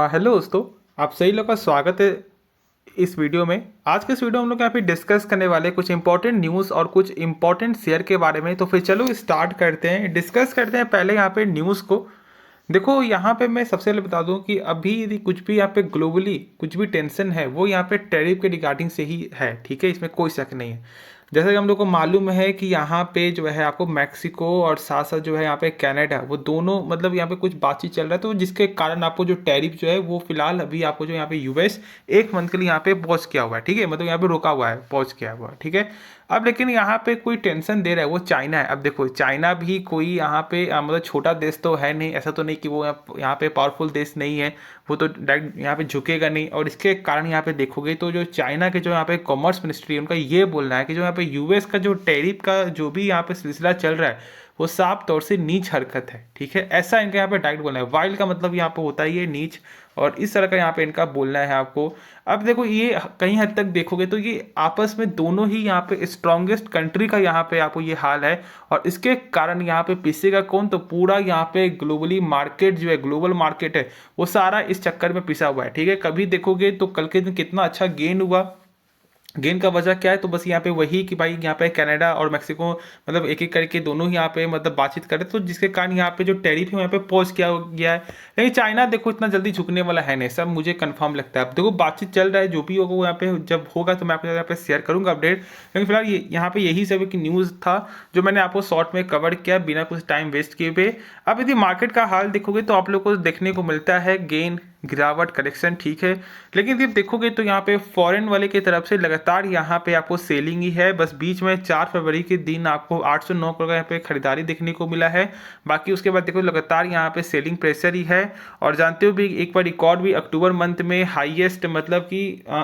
Hello दोस्तों, आप सही लोग का स्वागत है इस वीडियो में। आज के इस वीडियो में हम लोग यहाँ पे डिस्कस करने वाले हैं कुछ इंपॉर्टेंट न्यूज़ और कुछ इंपॉर्टेंट शेयर के बारे में। तो फिर चलो स्टार्ट करते हैं, डिस्कस करते हैं पहले यहाँ पे न्यूज़ को। देखो यहाँ पे मैं सबसे पहले बता दूं कि अभी यदि कुछ भी यहाँ पे ग्लोबली कुछ भी टेंशन है वो यहाँ पे टैरिफ के रिगार्डिंग से ही है, ठीक है, इसमें कोई शक नहीं है। जैसे कि हम लोग को मालूम है कि यहाँ पे जो है आपको मैक्सिको और साथ साथ जो है यहाँ पे कनाडा, वो दोनों मतलब यहाँ पे कुछ बातचीत चल रहा है, तो जिसके कारण आपको जो टैरिफ जो है वो फिलहाल अभी आपको जो यहाँ पे यूएस एक मंथ के लिए यहाँ पे पॉज किया हुआ है, ठीक है, मतलब यहाँ पे रोका हुआ है, पॉज किया हुआ है, ठीक है। अब लेकिन यहाँ पे कोई टेंशन दे रहा है वो चाइना है। अब देखो चाइना भी कोई यहाँ पे मतलब छोटा देश तो है नहीं, ऐसा तो नहीं कि वो यहाँ पे पावरफुल देश नहीं है, वो तो डायरेक्ट यहाँ पे झुकेगा नहीं। और इसके कारण यहाँ पे देखोगे तो जो चाइना के जो यहाँ पे कॉमर्स मिनिस्ट्री है उनका ये बोलना है कि जो यहाँ पे यूएस का जो टैरिफ का जो भी यहाँ पे सिलसिला चल रहा है वो साफ तौर से नीच हरकत है, ठीक है, ऐसा इनका यहाँ पे डायरेक्ट बोलना है। वाइल्ड का मतलब यहाँ पे होता है ये नीच, और इस तरह का यहाँ पे इनका बोलना है आपको। अब देखो ये कहीं हद तक देखोगे तो ये आपस में दोनों ही यहाँ पे स्ट्रॉन्गेस्ट कंट्री का यहाँ पे आपको ये हाल है, और इसके कारण यहाँ पे पिसेगा कौन, तो पूरा यहाँ पे ग्लोबली मार्केट जो है, ग्लोबल मार्केट है, वो सारा इस चक्कर में पिसा हुआ है, ठीक है। कभी देखोगे तो कल के दिन कितना अच्छा गेन हुआ, गेन का वजह क्या है, तो बस यहाँ पे वही कि भाई यहाँ पे कनाडा और मैक्सिको मतलब एक एक करके दोनों ही यहाँ पे मतलब बातचीत करे, तो जिसके कारण यहाँ पे जो टैरिफ है यहाँ पे पॉज किया गया है। लेकिन चाइना देखो इतना जल्दी झुकने वाला है नहीं, सब मुझे कंफर्म लगता है। अब देखो बातचीत चल रहा है, जो भी होगा वो यहाँ पे जब होगा तो मैं आपके साथ यहाँ पे शेयर करूंगा अपडेट। लेकिन फिलहाल यहाँ पे यही सब एक न्यूज़ था जो मैंने आपको शॉर्ट में कवर किया बिना कुछ टाइम वेस्ट किए हुए। अब यदि मार्केट का हाल देखोगे तो आप लोग को देखने को मिलता है गेन, गिरावट, करेक्शन, ठीक है। लेकिन जब देखोगे तो यहाँ पे फॉरेन वाले की तरफ से लगातार यहाँ पे आपको सेलिंग ही है। बस बीच में 4 फरवरी के दिन आपको 809 करोड़ का यहाँ पे खरीदारी देखने को मिला है। बाकी उसके बाद देखो लगातार यहाँ पे सेलिंग प्रेशर ही है। और जानते हो भी एक बार रिकॉर्ड भी अक्टूबर मंथ में हाईएस्ट, मतलब कि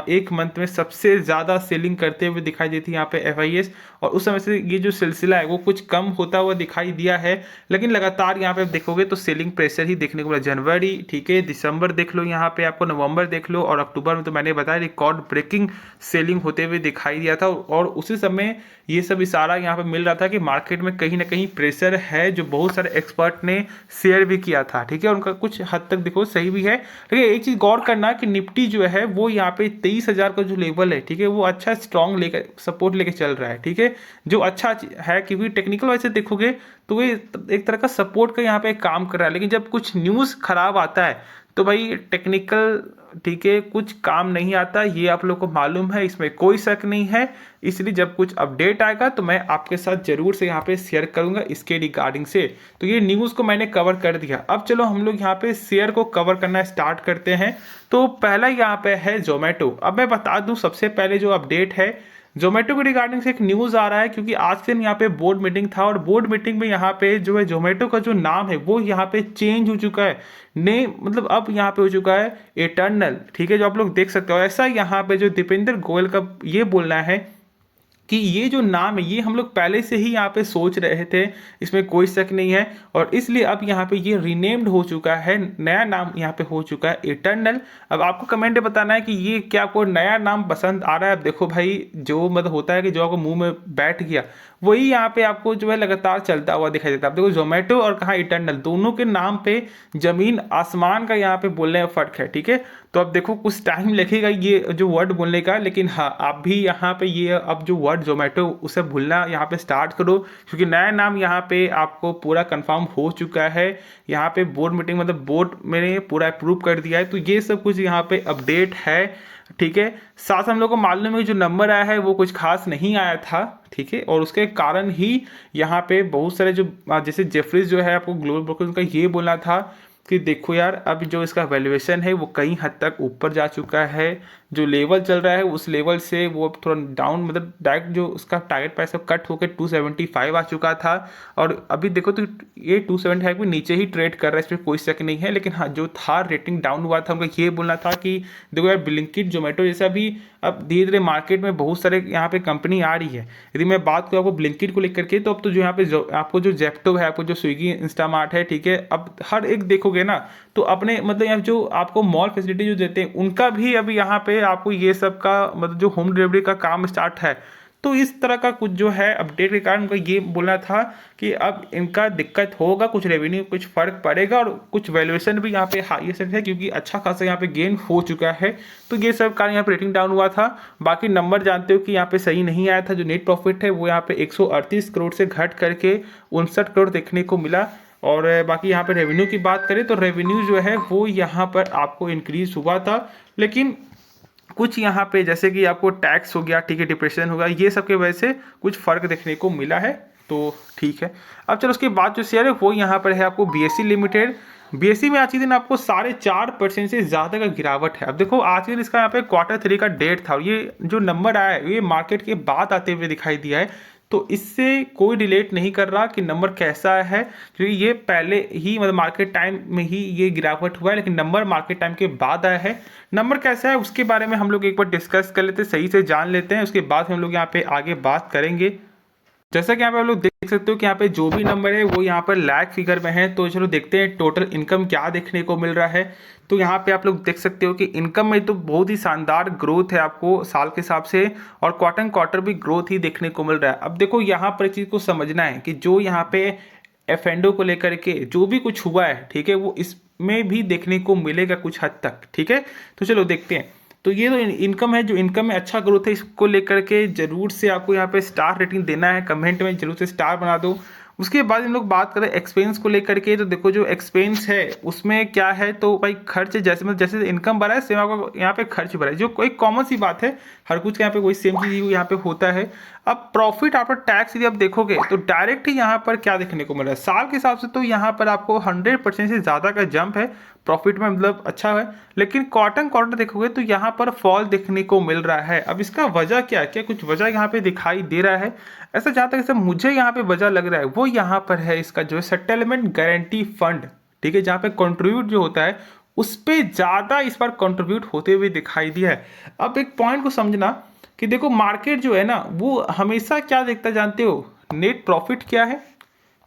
एक मंथ में सबसे ज़्यादा सेलिंग करते हुए दिखाई देती है यहाँ पे एफआईएस। और उस समय से ये जो सिलसिला है वो कुछ कम होता हुआ दिखाई दिया है, लेकिन लगातार यहाँ पे देखोगे तो सेलिंग प्रेशर ही देखने को मिला। जनवरी, ठीक है, दिसंबर देख लो, यहाँ पे आपको नवंबर देख लो, और अक्टूबर में तो मैंने बताया रिकॉर्ड ब्रेकिंग सेलिंग होते हुए दिखाई दिया था। और उसी समय ये सब इशारा यहाँ पे मिल रहा था कि मार्केट में कहीं ना कहीं प्रेशर है, जो बहुत सारे एक्सपर्ट ने शेयर भी किया था, ठीक है। उनका कुछ हद तक देखो सही भी है। लेकिन एक चीज गौर करना कि निफ्टी जो है वो यहाँ पे 23,000 का जो लेवल है, ठीक है, वो अच्छा स्ट्रॉन्ग लेकर सपोर्ट लेके चल रहा है, ठीक है, जो अच्छा है, क्योंकि टेक्निकल वाइज से देखोगे तो ये एक तरह का सपोर्ट का यहाँ पे काम कर रहा है। लेकिन जब कुछ न्यूज़ खराब आता है तो भाई टेक्निकल, ठीक है, कुछ काम नहीं आता, ये आप लोग को मालूम है, इसमें कोई शक नहीं है। इसलिए जब कुछ अपडेट आएगा तो मैं आपके साथ जरूर से यहाँ पे शेयर करूंगा इसके रिगार्डिंग से। तो ये न्यूज़ को मैंने कवर कर दिया। अब चलो हम लोग यहाँ पे शेयर को कवर करना स्टार्ट करते हैं। तो पहला यहाँ पे है जोमेटो। अब मैं बता दूं सबसे पहले जो अपडेट है जोमेटो के रिगार्डिंग से एक न्यूज़ आ रहा है, क्योंकि आज के दिन यहाँ पे बोर्ड मीटिंग था, और बोर्ड मीटिंग में यहाँ पे जो है जोमेटो का जो नाम है वो यहाँ पे चेंज हो चुका है। ने मतलब अब यहाँ पे हो चुका है इटर्नल, ठीक है, जो आप लोग देख सकते हो। ऐसा यहाँ पे जो दीपेंद्र गोयल का ये बोलना है कि ये जो नाम है ये हम लोग पहले से ही यहाँ पे सोच रहे थे, इसमें कोई शक नहीं है। और इसलिए अब यहाँ पे ये रीनेम्ड हो चुका है, नया नाम यहाँ पे हो चुका है इटर्नल। अब आपको कमेंट में बताना है कि ये क्या आपको नया नाम पसंद आ रहा है। अब देखो भाई, जो मतलब होता है कि जो आपको मुंह में बैठ गया वही यहाँ पे आपको जो है लगातार चलता हुआ दिखाई देता है। अब देखो जोमेटो और कहाँ इटर्नल, दोनों के नाम पे जमीन आसमान का यहाँ पे बोलने में फर्क है, ठीक है। तो अब देखो कुछ टाइम लगेगा ये जो वर्ड बोलने का, लेकिन हाँ आप भी यहाँ पे ये अब जो वर्ड जोमेटो उसे भूलना यहाँ पे स्टार्ट करो, क्योंकि नया नाम यहाँ पे आपको पूरा कंफर्म हो चुका है। यहाँ पे बोर्ड मीटिंग मतलब बोर्ड मैंने पूरा अप्रूव कर दिया है। तो ये सब कुछ यहाँ पे अपडेट है, ठीक है। साथ हम लोग को मालूम है जो नंबर आया है वो कुछ खास नहीं आया था, ठीक है, और उसके कारण ही यहाँ पे बहुत सारे जो जैसे जेफरीज जो है आपको ग्लोबल ब्रोकर उनका ये बोलना था कि देखो यार अब जो इसका वैल्यूएशन है वो कई हद तक ऊपर जा चुका है, जो लेवल चल रहा है उस लेवल से वो अब थोड़ा डाउन, मतलब डायरेक्ट जो उसका टारगेट प्राइस कट होकर 275 आ चुका था, और अभी देखो तो ये 275 के नीचे ही ट्रेड कर रहा है, इसमें कोई शक नहीं है। लेकिन हाँ जो था रेटिंग डाउन हुआ था, उनका ये बोलना था कि देखो यार ब्लिंकिट, जोमेटो जैसा भी अब धीरे धीरे मार्केट में बहुत सारे यहाँ पे कंपनी आ रही है। यदि मैं बात करूँ आपको ब्लिंकिट को लेकर के, तो अब तो जो यहाँ पे आपको जो जेप्टो है, आपको जो स्विगी, इंस्टामार्ट है, ठीक है, अब हर एक देखोगे ना तो अपने मतलब यहाँ जो आपको मॉल फैसिलिटी जो देते हैं उनका भी अभी यहाँ पे आपको ये सब का मतलब जो होम डिलीवरी का काम स्टार्ट है। तो इस तरह का कुछ जो है अपडेट के कारण उनका ये बोलना था कि अब इनका दिक्कत होगा, कुछ रेवेन्यू कुछ फर्क पड़ेगा और कुछ वैल्यूएशन भी यहाँ पे हाईएस्ट है क्योंकि अच्छा खासा यहाँ पे गेन हो चुका है। तो ये सब कारण यहाँ पे रेटिंग डाउन हुआ था। बाकी नंबर जानते हो कि यहाँ पे सही नहीं आया था। जो नेट प्रॉफिट है वो यहाँ पे 138 करोड़ से घट करके 59 करोड़ देखने को मिला। और बाकी यहाँ पे रेवेन्यू की बात करें तो रेवेन्यू जो है वो यहाँ पर आपको इंक्रीज हुआ था, लेकिन कुछ यहाँ पे जैसे कि आपको टैक्स हो गया, ठीक है, डिप्रेशन हो गया, ये सब की वजह से कुछ फर्क देखने को मिला है। तो ठीक है, अब चलो उसके बाद जो शेयर है वो यहाँ पर है आपको बीएसई लिमिटेड। बीएसई में आज के दिन आपको 4.5% से ज़्यादा का गिरावट है। अब देखो आज के दिन इसका यहाँ पे Q3 का डेट था और ये जो नंबर आया है ये मार्केट के बाद आते हुए दिखाई दिया है। तो इससे कोई रिलेट नहीं कर रहा कि नंबर कैसा है, क्योंकि ये पहले ही मतलब मार्केट टाइम में ही ये गिरावट हुआ है, लेकिन नंबर मार्केट टाइम के बाद आया है। नंबर कैसा है उसके बारे में हम लोग एक बार डिस्कस कर लेते हैं, सही से जान लेते हैं, उसके बाद हम लोग यहाँ पे आगे बात करेंगे। जैसा कि यहाँ पे आप लोग देख सकते हो कि यहाँ पे जो भी नंबर है वो यहाँ पर लैख फिगर में है। तो चलो देखते हैं टोटल इनकम क्या देखने को मिल रहा है। तो यहाँ पे आप लोग देख सकते हो कि इनकम में तो बहुत ही शानदार ग्रोथ है आपको साल के हिसाब से, और क्वार्टर भी ग्रोथ ही देखने को मिल रहा है। अब देखो यहाँ पर एक चीज़ को समझना है कि जो यहाँ पे एफ&ओ को लेकर के जो भी कुछ हुआ है, ठीक है, वो इसमें भी देखने को मिलेगा कुछ हद तक, ठीक है। तो चलो देखते हैं। तो ये तो इनकम है, जो इनकम में अच्छा ग्रोथ है इसको लेकर के जरूर से आपको यहाँ पे स्टार रेटिंग देना है, कमेंट में जरूर से स्टार बना दो। उसके बाद हम लोग बात करें एक्सपेंस को लेकर के, तो देखो जो एक्सपेंस है उसमें क्या है, तो भाई खर्च जैसे मतलब जैसे इनकम बढ़ा है सेम आपका यहाँ पे खर्च बढ़ा है, जो कोई कॉमन सी बात है, हर कुछ यहाँ पे कोई सेम चीज़ यहाँ पे होता है। अब प्रॉफिट आफ्टर टैक्स यदि आप देखोगे तो डायरेक्ट ही यहाँ पर क्या देखने को मिल रहा है साल के हिसाब से, तो यहाँ पर आपको 100% से ज़्यादा का जंप है प्रॉफिट में, मतलब अच्छा है। लेकिन क्वार्टर देखोगे तो यहाँ पर फॉल देखने को मिल रहा है। अब इसका वजह क्या है, क्या कुछ वजह यहाँ पे दिखाई दे रहा है? ऐसा जहाँ तक मुझे यहाँ पे वजह लग रहा है वो यहाँ पर है इसका जो है सेटलमेंट गारंटी फंड, ठीक है, जहाँ पे कंट्रीब्यूट जो होता है उस पर ज़्यादा इस बार कंट्रीब्यूट होते हुए दिखाई दिया है। अब एक पॉइंट को समझना कि देखो मार्केट जो है ना वो हमेशा क्या देखता जानते हो, नेट प्रॉफिट क्या है,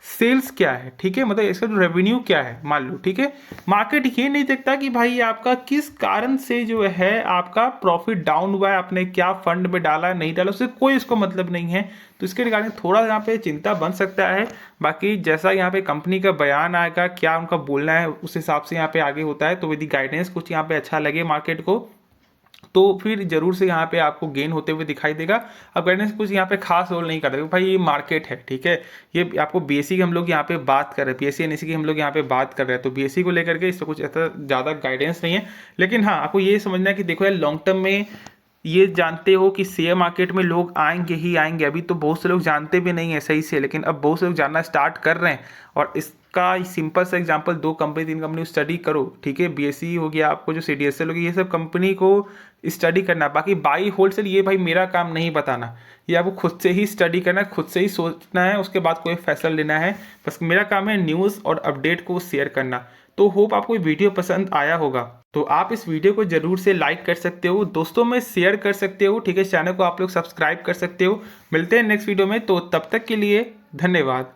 सेल्स क्या है, ठीक है, मतलब इसका जो रेवेन्यू क्या है मान लो, ठीक है। मार्केट ये नहीं देखता कि भाई आपका किस कारण से जो है आपका प्रॉफिट डाउन हुआ है, आपने क्या फंड में डाला नहीं डाला, उससे कोई इसको मतलब नहीं है। तो इसके रिगार्डिंग थोड़ा यहाँ पे चिंता बन सकता है। बाकी जैसा यहाँ पे कंपनी का बयान आएगा, क्या उनका बोलना है, उस हिसाब से यहाँ पे आगे होता है। तो यदि गाइडेंस कुछ यहाँ पे अच्छा लगे मार्केट को तो फिर जरूर से यहाँ पे आपको गेन होते हुए दिखाई देगा। अब गाइडेंस कुछ यहाँ पे खास रोल नहीं करता भाई, ये मार्केट है, ठीक है। ये आपको बीएसई की हम लोग यहाँ पे बात कर रहे हैं, बीएसई एनएसई की हम लोग यहाँ पे बात कर रहे हैं, तो बीएसई को लेकर के इससे कुछ ऐसा ज़्यादा गाइडेंस नहीं है। लेकिन हाँ आपको ये समझना है कि देखो यार लॉन्ग टर्म में ये जानते हो कि शेयर मार्केट में लोग आएंगे ही आएंगे। अभी तो बहुत से लोग जानते भी नहीं है सही से, लेकिन अब बहुत से लोग जानना स्टार्ट कर रहे हैं। और इसका सिंपल सा एग्जांपल 2 कंपनी 3 कंपनी स्टडी करो, ठीक है, बीएसई हो गया, आपको जो सीडीएसएल हो गया, ये सब कंपनी को स्टडी करना। बाकी बाई होलसेल ये भाई मेरा काम नहीं बताना, ये आपको खुद से ही स्टडी करना है, खुद से ही सोचना है, उसके बाद कोई फैसला लेना है। बस मेरा काम है न्यूज़ और अपडेट को शेयर करना। तो होप आपको वीडियो पसंद आया होगा, तो आप इस वीडियो को जरूर से लाइक कर सकते हो, दोस्तों में शेयर कर सकते हो, ठीक है, चैनल को आप लोग सब्सक्राइब कर सकते हो। मिलते हैं नेक्स्ट वीडियो में, तो तब तक के लिए धन्यवाद।